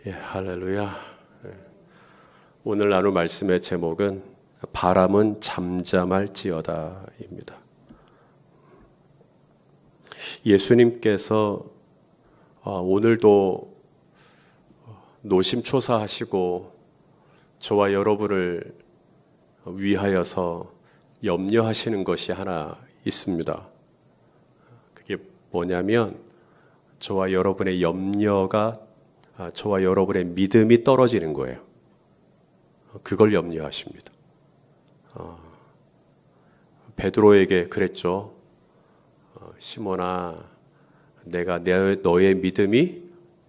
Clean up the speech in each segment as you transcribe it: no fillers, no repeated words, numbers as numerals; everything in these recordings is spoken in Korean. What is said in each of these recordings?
할렐루야. 오늘 나눌 말씀의 제목은 바람은 잠잠할지어다입니다. 예수님께서 오늘도 노심초사하시고 저와 여러분을 위하여서 염려하시는 것이 하나 있습니다. 그게 뭐냐면 저와 여러분의 염려가 저와 여러분의 믿음이 떨어지는 거예요. 그걸 염려하십니다. 베드로에게 그랬죠. 시몬아, 내가 너의 믿음이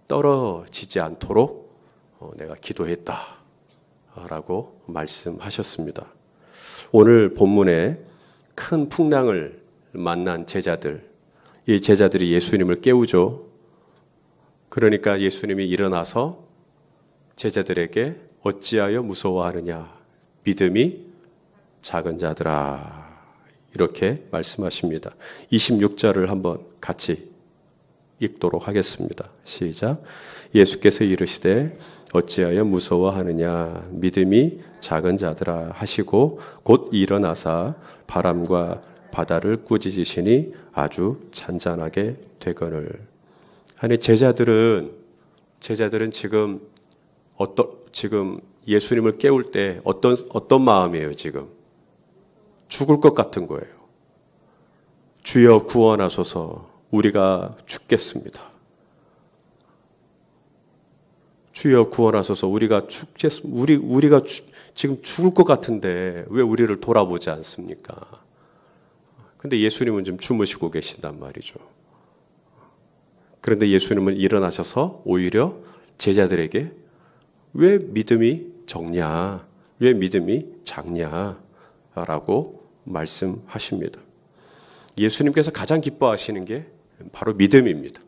떨어지지 않도록 내가 기도했다 라고 말씀하셨습니다. 오늘 본문에 큰 풍랑을 만난 제자들, 이 제자들이 예수님을 깨우죠. 그러니까 예수님이 일어나서 제자들에게 어찌하여 무서워하느냐, 믿음이 작은 자들아, 이렇게 말씀하십니다. 26절을 한번 같이 읽도록 하겠습니다. 시작. 예수께서 이르시되 어찌하여 무서워하느냐, 믿음이 작은 자들아 하시고 곧 일어나사 바람과 바다를 꾸짖으시니 아주 잔잔하게 되거늘. 아니 제자들은 지금 예수님을 깨울 때 어떤 마음이에요? 지금 죽을 것 같은 거예요. 주여 구원하소서, 우리가 죽겠습니다. 주여 구원하소서, 우리가 죽겠습니다. 우리가 지금 죽을 것 같은데 왜 우리를 돌아보지 않습니까? 근데 예수님은 좀 주무시고 계신단 말이죠. 그런데 예수님은 일어나셔서 오히려 제자들에게 왜 믿음이 적냐, 왜 믿음이 작냐 라고 말씀하십니다. 예수님께서 가장 기뻐하시는 게 바로 믿음입니다.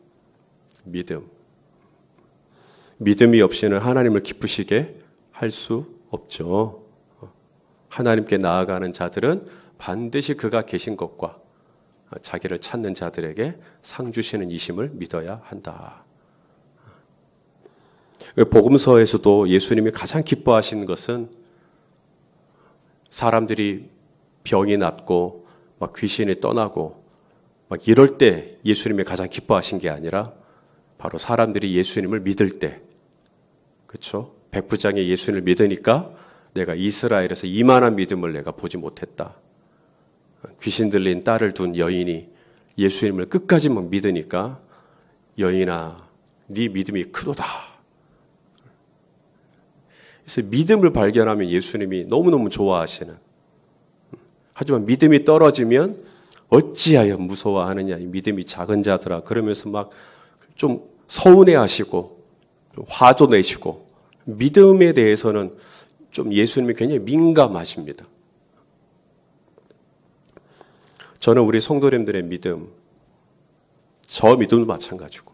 믿음이 없이는 하나님을 기쁘시게 할 수 없죠. 하나님께 나아가는 자들은 반드시 그가 계신 것과 자기를 찾는 자들에게 상 주시는 이심을 믿어야 한다. 복음서에서도 예수님이 가장 기뻐하시는 것은 사람들이 병이 낫고 막 귀신이 떠나고 막 이럴 때 예수님이 가장 기뻐하신 게 아니라 바로 사람들이 예수님을 믿을 때, 그렇죠? 백부장이 예수님을 믿으니까 내가 이스라엘에서 이만한 믿음을 내가 보지 못했다. 귀신 들린 딸을 둔 여인이 예수님을 끝까지 믿으니까 여인아, 네 믿음이 크도다. 그래서 믿음을 발견하면 예수님이 너무너무 좋아하시는, 하지만 믿음이 떨어지면 어찌하여 무서워하느냐, 이 믿음이 작은 자들아, 그러면서 막 좀 서운해하시고 화도 내시고, 믿음에 대해서는 좀 예수님이 굉장히 민감하십니다. 저는 우리 성도님들의 믿음, 저 믿음도 마찬가지고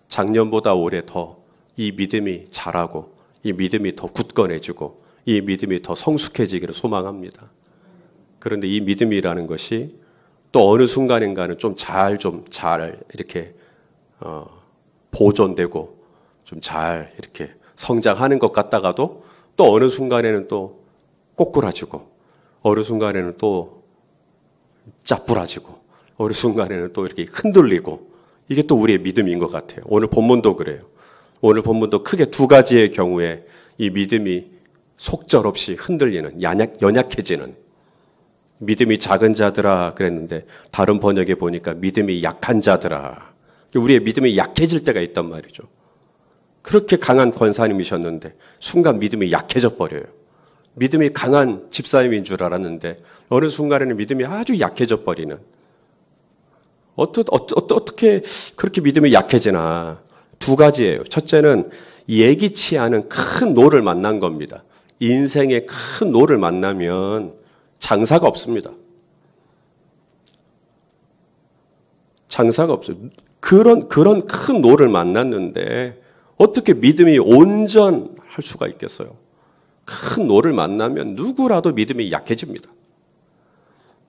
작년보다 올해 더 이 믿음이 자라고 이 믿음이 더 굳건해지고 이 믿음이 더 성숙해지기를 소망합니다. 그런데 이 믿음이라는 것이 또 어느 순간인가는 좀 잘 이렇게 보존되고 좀 잘 이렇게 성장하는 것 같다가도 또 어느 순간에는 또 꼬꾸라지고 어느 순간에는 또 짜부라지고 어느 순간에는 또 이렇게 흔들리고, 이게 또 우리의 믿음인 것 같아요. 오늘 본문도 그래요. 오늘 본문도 크게 두 가지의 경우에 이 믿음이 속절없이 흔들리는, 연약해지는, 믿음이 작은 자들아 그랬는데 다른 번역에 보니까 믿음이 약한 자들아. 우리의 믿음이 약해질 때가 있단 말이죠. 그렇게 강한 권사님이셨는데 순간 믿음이 약해져 버려요. 믿음이 강한 집사님인 줄 알았는데 어느 순간에는 믿음이 아주 약해져 버리는. 어떻게 그렇게 믿음이 약해지나? 두 가지예요. 첫째는 예기치 않은 큰 노를 만난 겁니다. 인생의 큰 노를 만나면 장사가 없습니다. 장사가 없어요. 그런 큰 노를 만났는데 어떻게 믿음이 온전할 수가 있겠어요? 큰 노를 만나면 누구라도 믿음이 약해집니다.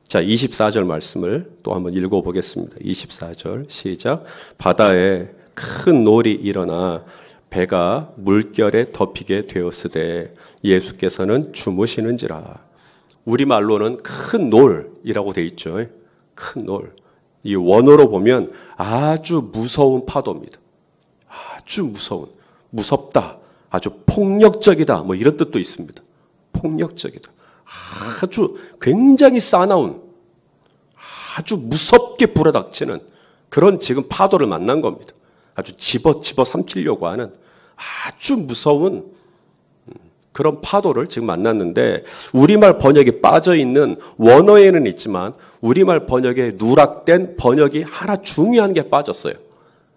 자, 24절 말씀을 또 한번 읽어보겠습니다. 24절 시작. 바다에 큰 놀이 일어나 배가 물결에 덮이게 되었으되 예수께서는 주무시는지라. 우리말로는 큰 놀이라고 돼 있죠. 큰 놀. 이 원어로 보면 아주 무서운 파도입니다. 아주 무섭다, 아주 폭력적이다, 뭐 이런 뜻도 있습니다. 폭력적이다. 아주 굉장히 싸나운, 아주 무섭게 불어닥치는 그런 지금 파도를 만난 겁니다. 아주 집어 삼키려고 하는 아주 무서운 그런 파도를 지금 만났는데, 우리말 번역에 빠져있는 원어에는 있지만 우리말 번역에 누락된 번역이 하나 중요한 게 빠졌어요.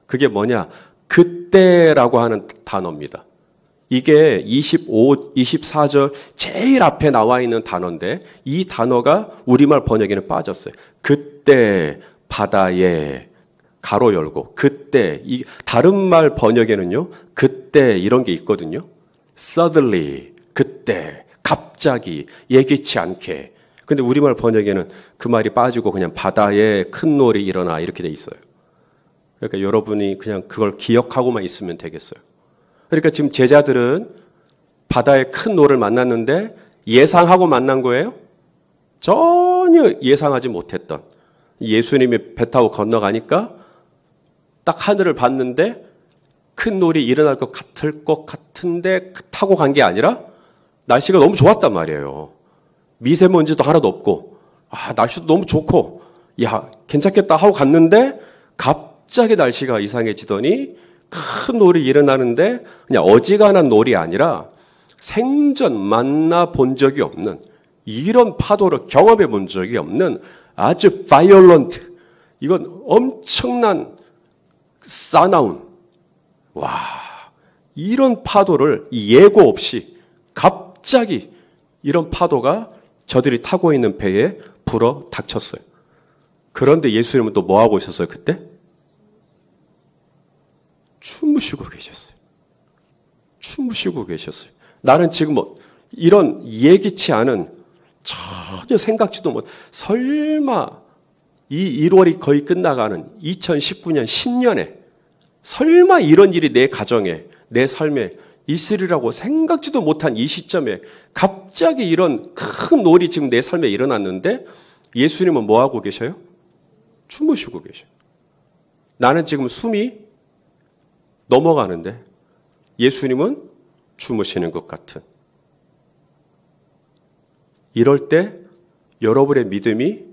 그게 뭐냐? 그때라고 하는 단어입니다. 이게 24절 제일 앞에 나와 있는 단어인데 이 단어가 우리말 번역에는 빠졌어요. 그때 바다에 가로 열고, 그때, 이 다른 말 번역에는요, 그때 이런 게 있거든요. suddenly, 그때, 갑자기, 예기치 않게. 근데 우리말 번역에는 그 말이 빠지고 그냥 바다에 큰 놀이 일어나 이렇게 돼 있어요. 그러니까 여러분이 그냥 그걸 기억하고만 있으면 되겠어요. 그러니까 지금 제자들은 바다에 큰 노를 만났는데 예상하고 만난 거예요? 전혀 예상하지 못했던. 예수님이 배 타고 건너가니까 딱 하늘을 봤는데 큰 놀이 일어날 것 같은데 타고 간 게 아니라 날씨가 너무 좋았단 말이에요. 미세먼지도 하나도 없고, 날씨도 너무 좋고, 야, 괜찮겠다 하고 갔는데 갑자기 날씨가 이상해지더니 큰 놀이 일어나는데 그냥 어지간한 놀이 아니라 생전 만나본 적이 없는, 이런 파도를 경험해 본 적이 없는 아주 바이올런트, 이건 엄청난 싸나운, 이런 파도를 예고 없이 갑자기 이런 파도가 저들이 타고 있는 배에 불어 닥쳤어요. 그런데 예수님은 또 뭐 하고 있었어요, 그때? 주무시고 계셨어요. 주무시고 계셨어요. 나는 지금 이런 예기치 않은, 전혀 생각지도 못, 설마 이 1월이 거의 끝나가는 2019년 신년에 설마 이런 일이 내 가정에, 내 삶에 있으리라고 생각지도 못한 이 시점에 갑자기 이런 큰 놀이 지금 내 삶에 일어났는데 예수님은 뭐 하고 계셔요? 주무시고 계셔요. 나는 지금 숨이 넘어가는데 예수님은 주무시는 것 같은. 이럴 때 여러분의 믿음이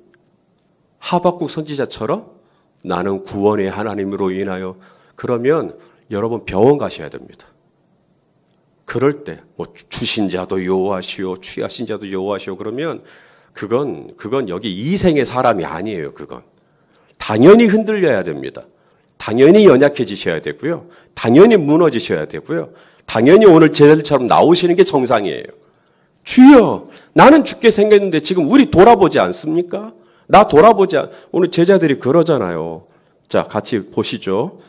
하박국 선지자처럼 나는 구원의 하나님으로 인하여, 그러면 여러분 병원 가셔야 됩니다. 그럴 때 주신 자도 여호와시오, 취하신 자도 여호와시오, 그러면 그건 여기 이생의 사람이 아니에요. 그건 당연히 흔들려야 됩니다. 당연히 연약해지셔야 되고요. 당연히 무너지셔야 되고요. 당연히 오늘 제자들처럼 나오시는 게 정상이에요. 주여, 나는 죽게 생겼는데 지금 우리 돌아보지 않습니까? 나 돌아보지 오늘 제자들이 그러잖아요. 자, 같이 보시죠.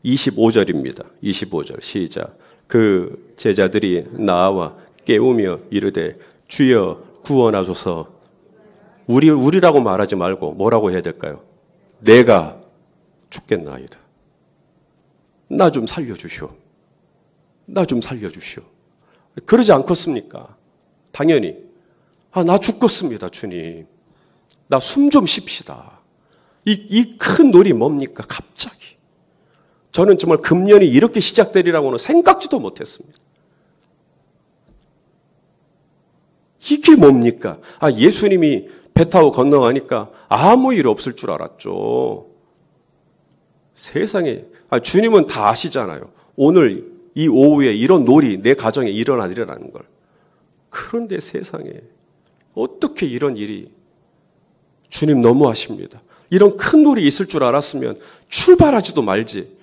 25절입니다. 25절 시작. 그 제자들이 나와 깨우며 이르되 주여 구원하소서. 우리라고 말하지 말고 뭐라고 해야 될까요? 내가 죽겠나이다. 나 좀 살려주시오. 나 좀 살려주시오. 그러지 않겠습니까? 당연히 나 죽겠습니다, 주님. 나 숨 좀 쉽시다. 이 큰 놀이 뭡니까? 갑자기. 저는 정말 금년이 이렇게 시작되리라고는 생각지도 못했습니다. 이게 뭡니까? 예수님이 배 타고 건너가니까 아무 일 없을 줄 알았죠. 세상에, 주님은 다 아시잖아요. 오늘 이 오후에 이런 놀이 내 가정에 일어나리라는 걸. 그런데 세상에 어떻게 이런 일이, 주님 너무하십니다. 이런 큰 놀이 있을 줄 알았으면 출발하지도 말지.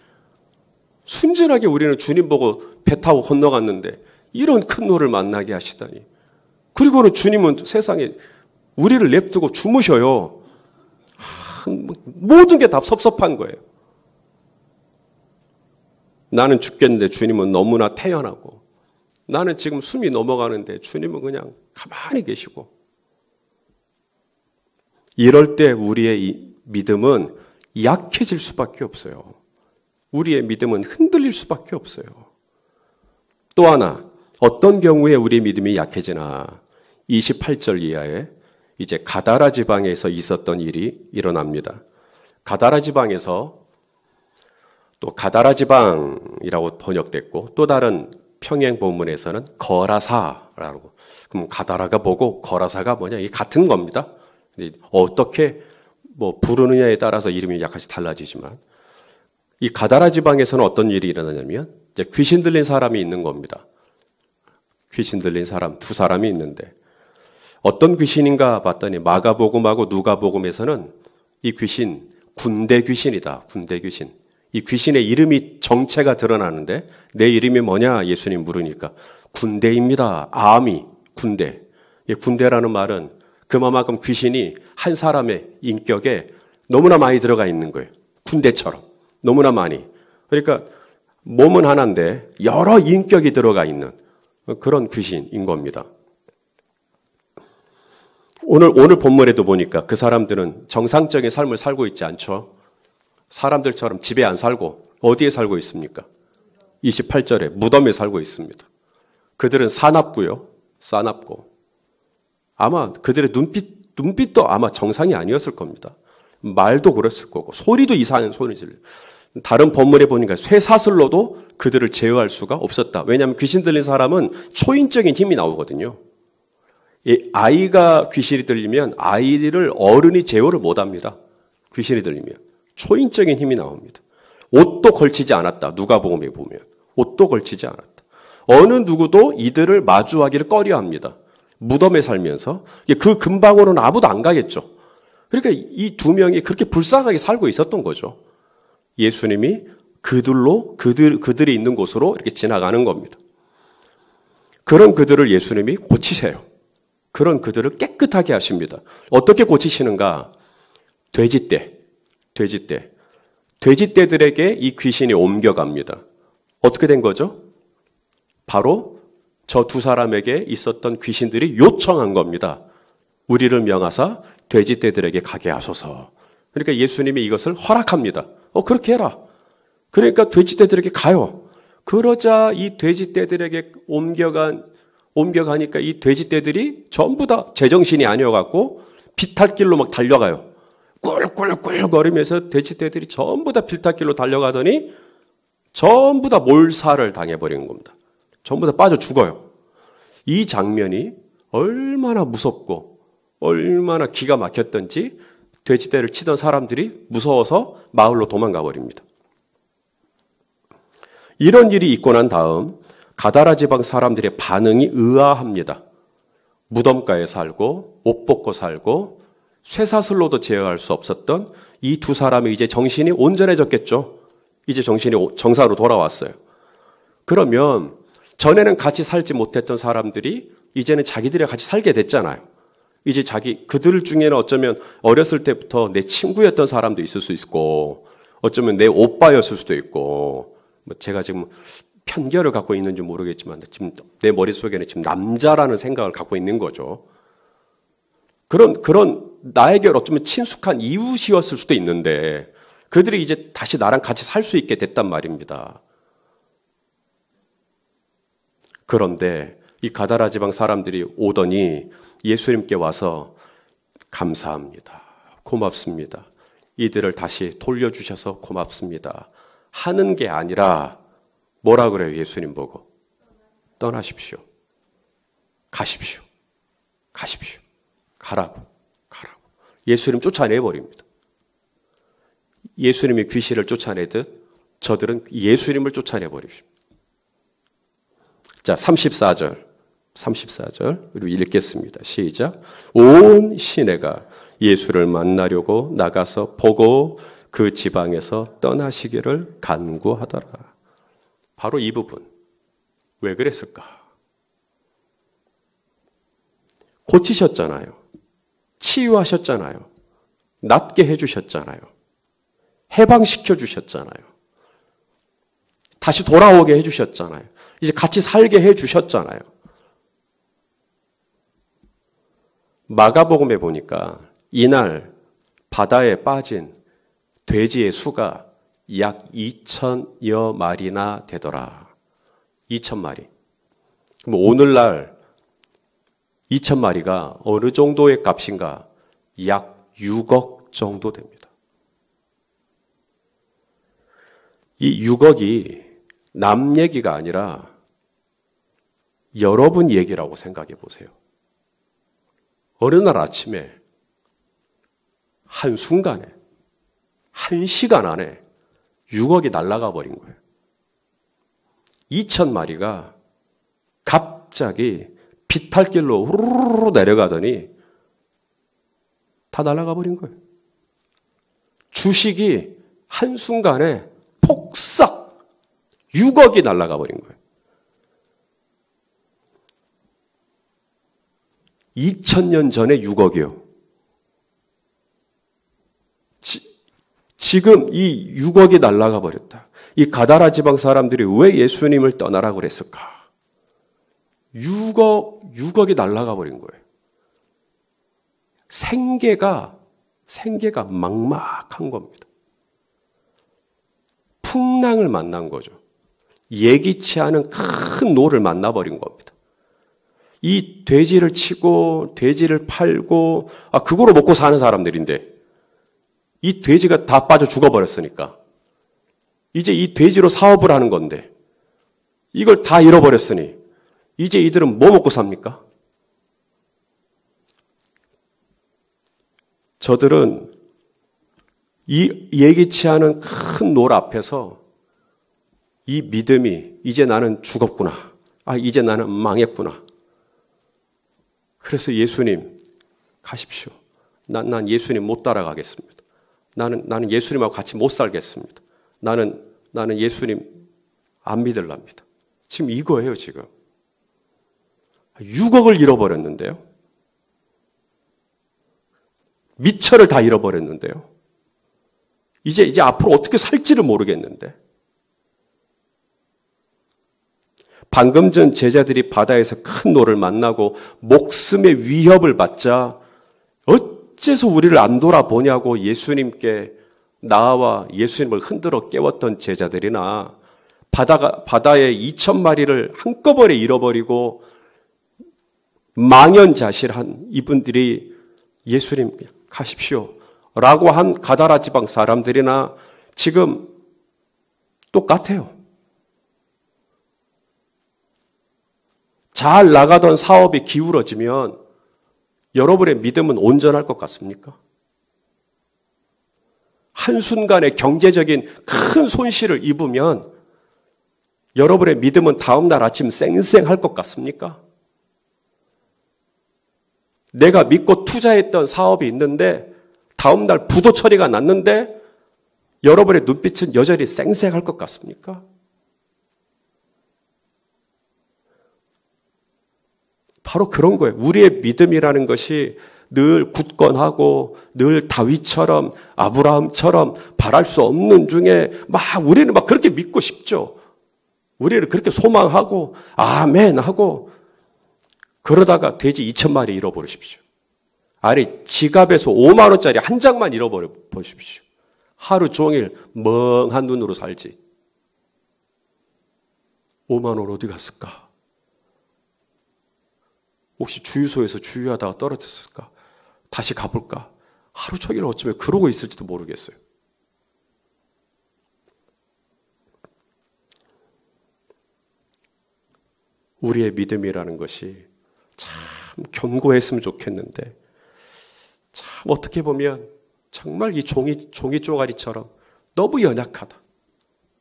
순진하게 우리는 주님 보고 배 타고 건너갔는데 이런 큰 놀을 만나게 하시다니. 그리고는 주님은 세상에 우리를 냅두고 주무셔요. 모든 게 다 섭섭한 거예요. 나는 죽겠는데 주님은 너무나 태연하고, 나는 지금 숨이 넘어가는데 주님은 그냥 가만히 계시고. 이럴 때 우리의 이 믿음은 약해질 수밖에 없어요. 우리의 믿음은 흔들릴 수밖에 없어요. 또 하나, 어떤 경우에 우리의 믿음이 약해지나 28절 이하에 이제 가다라 지방에서 있었던 일이 일어납니다. 가다라 지방에서 또 가다라 지방이라고 번역됐고 또 다른 평행 본문에서는 거라사라고. 그럼 가다라가 뭐고 거라사가 뭐냐? 이게 같은 겁니다. 어떻게 부르느냐에 따라서 이름이 약간씩 달라지지만 이 가다라 지방에서는 어떤 일이 일어나냐면 이제 귀신 들린 사람이 있는 겁니다. 귀신 들린 사람 두 사람이 있는데 어떤 귀신인가 봤더니 마가복음하고 누가복음에서는 이 귀신 군대 귀신이다. 군대 귀신. 이 귀신의 이름이 정체가 드러나는데 내 이름이 뭐냐 예수님 물으니까 군대입니다. 아미 군대. 이 군대라는 말은 그만큼 귀신이 한 사람의 인격에 너무나 많이 들어가 있는 거예요. 군대처럼 너무나 많이. 그러니까 몸은 하나인데 여러 인격이 들어가 있는 그런 귀신인 겁니다. 오늘 본문에도 보니까 그 사람들은 정상적인 삶을 살고 있지 않죠. 사람들처럼 집에 안 살고 어디에 살고 있습니까? 28절에 무덤에 살고 있습니다. 그들은 사납고요. 싸납고 아마 그들의 눈빛도 아마 정상이 아니었을 겁니다. 말도 그랬을 거고 소리도 이상한 소리를. 다른 본문에 보니까 쇠사슬로도 그들을 제어할 수가 없었다. 왜냐하면 귀신 들린 사람은 초인적인 힘이 나오거든요. 아이가 귀신이 들리면 아이를 어른이 제어를 못합니다. 귀신이 들리면 초인적인 힘이 나옵니다. 옷도 걸치지 않았다. 누가복음에 보면 옷도 걸치지 않았다. 어느 누구도 이들을 마주하기를 꺼려합니다. 무덤에 살면서 그 근방으로는 아무도 안 가겠죠. 그러니까 이 두 명이 그렇게 불쌍하게 살고 있었던 거죠. 예수님이 그들이 있는 곳으로 이렇게 지나가는 겁니다. 그런 그들을 예수님이 고치세요. 그런 그들을 깨끗하게 하십니다. 어떻게 고치시는가? 돼지떼들에게 이 귀신이 옮겨갑니다. 어떻게 된 거죠? 바로 저 두 사람에게 있었던 귀신들이 요청한 겁니다. 우리를 명하사 돼지떼들에게 가게 하소서. 그러니까 예수님이 이것을 허락합니다. 그렇게 해라. 그러니까 돼지떼들에게 가요. 그러자 이 돼지떼들에게 옮겨가니까 이 돼지떼들이 전부 다 제정신이 아니어갖고 비탈길로 막 달려가요. 꿀꿀꿀 거리면서 돼지떼들이 전부 다 비탈길로 달려가더니 전부 다 몰살을 당해버리는 겁니다. 전부 다 빠져 죽어요. 이 장면이 얼마나 무섭고 얼마나 기가 막혔던지 돼지떼를 치던 사람들이 무서워서 마을로 도망가 버립니다. 이런 일이 있고 난 다음 가다라 지방 사람들의 반응이 의아합니다. 무덤가에 살고 옷 벗고 살고 쇠사슬로도 제어할 수 없었던 이 두 사람이 이제 정신이 온전해졌겠죠. 이제 정신이 정상으로 돌아왔어요. 그러면 전에는 같이 살지 못했던 사람들이 이제는 자기들이 같이 살게 됐잖아요. 이제 그들 중에는 어쩌면 어렸을 때부터 내 친구였던 사람도 있을 수 있고, 어쩌면 내 오빠였을 수도 있고, 제가 지금 편견을 갖고 있는지 모르겠지만, 지금 내 머릿속에는 지금 남자라는 생각을 갖고 있는 거죠. 그런 나에게 어쩌면 친숙한 이웃이었을 수도 있는데, 그들이 이제 다시 나랑 같이 살 수 있게 됐단 말입니다. 그런데 이 가다라 지방 사람들이 오더니 예수님께 와서 감사합니다. 고맙습니다. 이들을 다시 돌려주셔서 고맙습니다. 하는 게 아니라 뭐라 그래요? 예수님 보고. 떠나십시오. 가십시오. 가십시오. 가라고. 예수님 쫓아내버립니다. 예수님이 귀신을 쫓아내듯 저들은 예수님을 쫓아내버립니다. 자, 34절 우리 읽겠습니다. 시작. 온 시내가 예수를 만나려고 나가서 보고 그 지방에서 떠나시기를 간구하더라. 바로 이 부분. 왜 그랬을까? 고치셨잖아요. 치유하셨잖아요. 낫게 해주셨잖아요. 해방시켜 주셨잖아요. 다시 돌아오게 해주셨잖아요. 이제 같이 살게 해주셨잖아요. 마가복음에 보니까 이날 바다에 빠진 돼지의 수가 약 2천여 마리나 되더라. 2천 마리. 그럼 오늘날 2천 마리가 어느 정도의 값인가? 약 6억 정도 됩니다. 이 6억이 남 얘기가 아니라 여러분 얘기라고 생각해 보세요. 어느 날 아침에 한순간에, 한 시간 안에 6억이 날아가 버린 거예요. 2천 마리가 갑자기 비탈길로 후루루루 내려가더니 다 날아가 버린 거예요. 주식이 한순간에 폭삭 6억이 날아가 버린 거예요. 2000년 전에 6억이요. 지금 이 6억이 날아가 버렸다. 이 가다라 지방 사람들이 왜 예수님을 떠나라고 그랬을까? 6억이 날아가 버린 거예요. 생계가 막막한 겁니다. 풍랑을 만난 거죠. 예기치 않은 큰 노를 만나버린 겁니다. 이 돼지를 치고 돼지를 팔고 그거로 먹고 사는 사람들인데 이 돼지가 다 빠져 죽어버렸으니까 이제 이 돼지로 사업을 하는 건데 이걸 다 잃어버렸으니 이제 이들은 뭐 먹고 삽니까? 저들은 이 예기치 않은 큰 노 앞에서 이 믿음이 이제 나는 죽었구나. 이제 나는 망했구나. 그래서 예수님 가십시오. 난 예수님 못 따라가겠습니다. 나는 예수님하고 같이 못 살겠습니다. 나는 예수님 안 믿을랍니다. 지금 이거예요, 지금. 6억을 잃어버렸는데요. 미처를 다 잃어버렸는데요. 이제 앞으로 어떻게 살지를 모르겠는데. 방금 전 제자들이 바다에서 큰 노를 만나고 목숨의 위협을 받자 어째서 우리를 안 돌아보냐고 예수님께 나와 예수님을 흔들어 깨웠던 제자들이나 바다에 2천 마리를 한꺼번에 잃어버리고 망연자실한 이분들이 예수님 가십시오 라고 한 가다라 지방 사람들이나 지금 똑같아요. 잘 나가던 사업이 기울어지면 여러분의 믿음은 온전할 것 같습니까? 한순간에 경제적인 큰 손실을 입으면 여러분의 믿음은 다음날 아침 쌩쌩할 것 같습니까? 내가 믿고 투자했던 사업이 있는데 다음날 부도 처리가 났는데 여러분의 눈빛은 여전히 쌩쌩할 것 같습니까? 바로 그런 거예요. 우리의 믿음이라는 것이 늘 굳건하고 늘 다윗처럼 아브라함처럼 바랄 수 없는 중에 우리는 그렇게 믿고 싶죠. 우리는 그렇게 소망하고 아멘 하고 그러다가 돼지 2천 마리 잃어버리십시오. 아니 지갑에서 5만 원짜리 한 장만 잃어버려 보십시오. 하루 종일 멍한 눈으로 살지. 5만 원 어디 갔을까? 혹시 주유소에서 주유하다가 떨어졌을까? 다시 가볼까? 하루 종일 어쩌면 그러고 있을지도 모르겠어요. 우리의 믿음이라는 것이 참 견고했으면 좋겠는데 참 어떻게 보면 정말 이 종이 쪼가리처럼 너무 연약하다.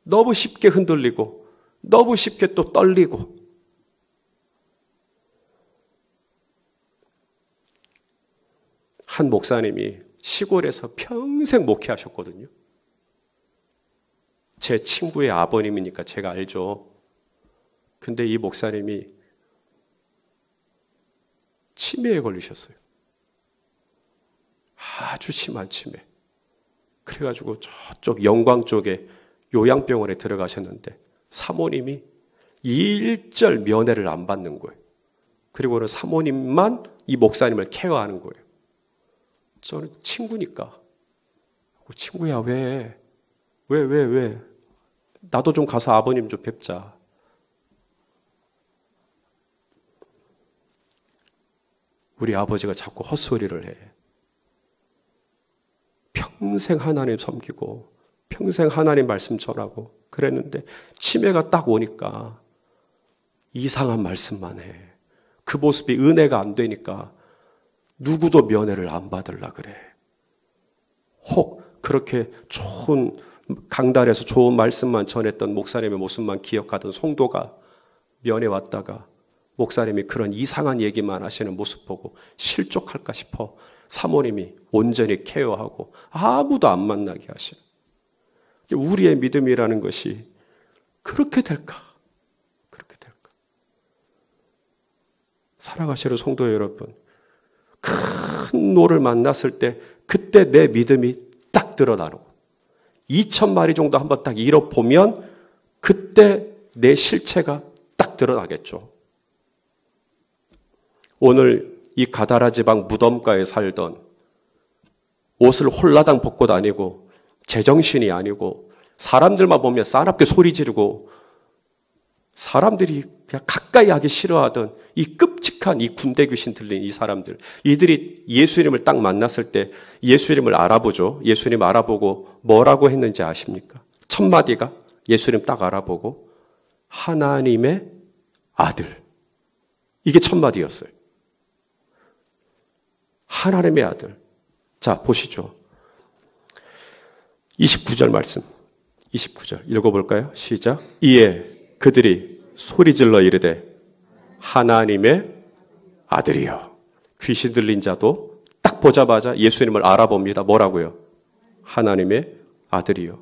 너무 쉽게 흔들리고 너무 쉽게 또 떨리고 한 목사님이 시골에서 평생 목회하셨거든요. 제 친구의 아버님이니까 제가 알죠. 근데 이 목사님이 치매에 걸리셨어요. 아주 심한 치매. 그래가지고 저쪽 영광 쪽에 요양병원에 들어가셨는데 사모님이 일절 면회를 안 받는 거예요. 그리고는 사모님만 이 목사님을 케어하는 거예요. 저는 친구니까 친구야 왜 왜? 나도 좀 가서 아버님 좀 뵙자. 우리 아버지가 자꾸 헛소리를 해. 평생 하나님 섬기고 평생 하나님 말씀 전하고 그랬는데 치매가 딱 오니까 이상한 말씀만 해. 그 모습이 은혜가 안 되니까 누구도 면회를 안 받으려 그래. 혹 그렇게 좋은 강단에서 좋은 말씀만 전했던 목사님의 모습만 기억하던 성도가 면회 왔다가 목사님이 그런 이상한 얘기만 하시는 모습 보고 실족할까 싶어 사모님이 온전히 케어하고 아무도 안 만나게 하시는. 우리의 믿음이라는 것이 그렇게 될까? 그렇게 될까? 사랑하시는 성도 여러분, 큰 노를 만났을 때 그때 내 믿음이 딱 드러나고 2,000마리 정도 한번 딱 잃어보면 그때 내 실체가 딱 드러나겠죠. 오늘 이 가다라 지방 무덤가에 살던 옷을 홀라당 벗고 다니고 제정신이 아니고 사람들만 보면 싸납게 소리 지르고 사람들이 그냥 가까이 하기 싫어하던 이 끔찍한 이 군대 귀신 들린 이 사람들, 이들이 예수님을 딱 만났을 때 예수님을 알아보죠. 예수님 알아보고 뭐라고 했는지 아십니까? 첫 마디가 예수님 딱 알아보고 하나님의 아들. 이게 첫 마디였어요. 하나님의 아들. 자, 보시죠. 29절 말씀. 29절 읽어볼까요? 시작. 이에 그들이 소리질러 이르되 하나님의 아들이여. 귀신 들린 자도 딱 보자마자 예수님을 알아봅니다. 뭐라고요? 하나님의 아들이요.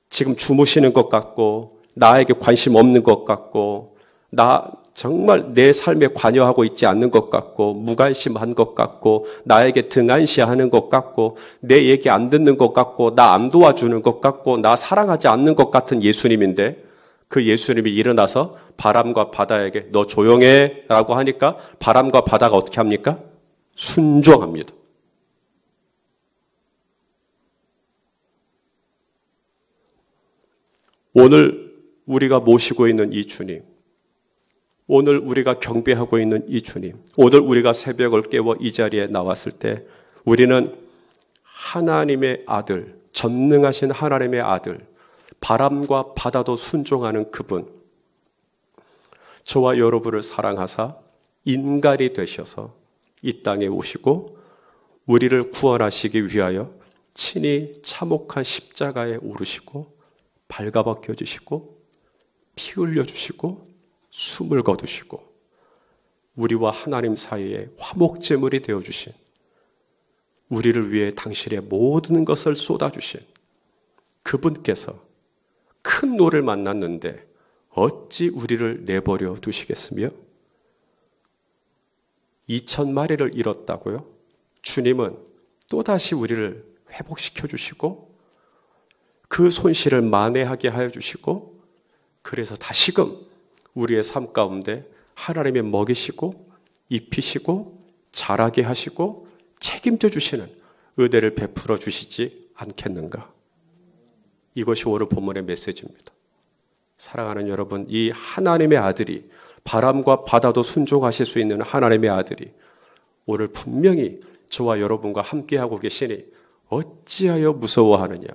지금 주무시는 것 같고 나에게 관심 없는 것 같고 나 정말 내 삶에 관여하고 있지 않는 것 같고 무관심한 것 같고 나에게 등한시하는 것 같고 내 얘기 안 듣는 것 같고 나 안 도와주는 것 같고 나 사랑하지 않는 것 같은 예수님인데 그 예수님이 일어나서 바람과 바다에게 너 조용해 라고 하니까 바람과 바다가 어떻게 합니까? 순종합니다. 오늘 우리가 모시고 있는 이 주님, 오늘 우리가 경배하고 있는 이 주님, 오늘 우리가 새벽을 깨워 이 자리에 나왔을 때 우리는 하나님의 아들, 전능하신 하나님의 아들, 바람과 바다도 순종하는 그분, 저와 여러분을 사랑하사 인간이 되셔서 이 땅에 오시고 우리를 구원하시기 위하여 친히 참혹한 십자가에 오르시고 발가벗겨 주시고 피 흘려 주시고 숨을 거두시고 우리와 하나님 사이에 화목제물이 되어주신, 우리를 위해 당신의 모든 것을 쏟아주신 그분께서 큰 노를 만났는데 어찌 우리를 내버려 두시겠으며 2,000마리를 잃었다고요? 주님은 또다시 우리를 회복시켜 주시고 그 손실을 만회하게 하여 주시고 그래서 다시금 우리의 삶 가운데 하나님의 먹이시고 입히시고 자라게 하시고 책임져 주시는 은혜를 베풀어 주시지 않겠는가? 이것이 오늘 본문의 메시지입니다. 사랑하는 여러분, 이 하나님의 아들이, 바람과 바다도 순종하실 수 있는 하나님의 아들이 오늘 분명히 저와 여러분과 함께하고 계시니 어찌하여 무서워하느냐?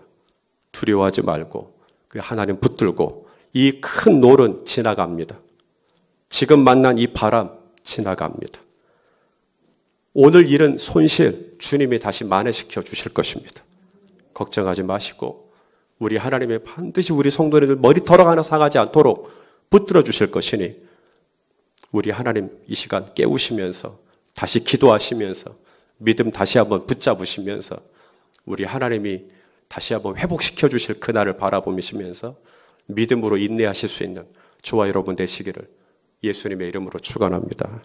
두려워하지 말고 그 하나님 붙들고 이 큰 노는 지나갑니다. 지금 만난 이 바람 지나갑니다. 오늘 잃은 손실 주님이 다시 만회시켜 주실 것입니다. 걱정하지 마시고 우리 하나님의 반드시 우리 성도님들 머리털 하나 상하지 않도록 붙들어 주실 것이니 우리 하나님 이 시간 깨우시면서 다시 기도하시면서 믿음 다시 한번 붙잡으시면서 우리 하나님이 다시 한번 회복시켜 주실 그날을 바라보시면서 믿음으로 인내하실 수 있는 저와 여러분 되시기를 예수님의 이름으로 축원합니다.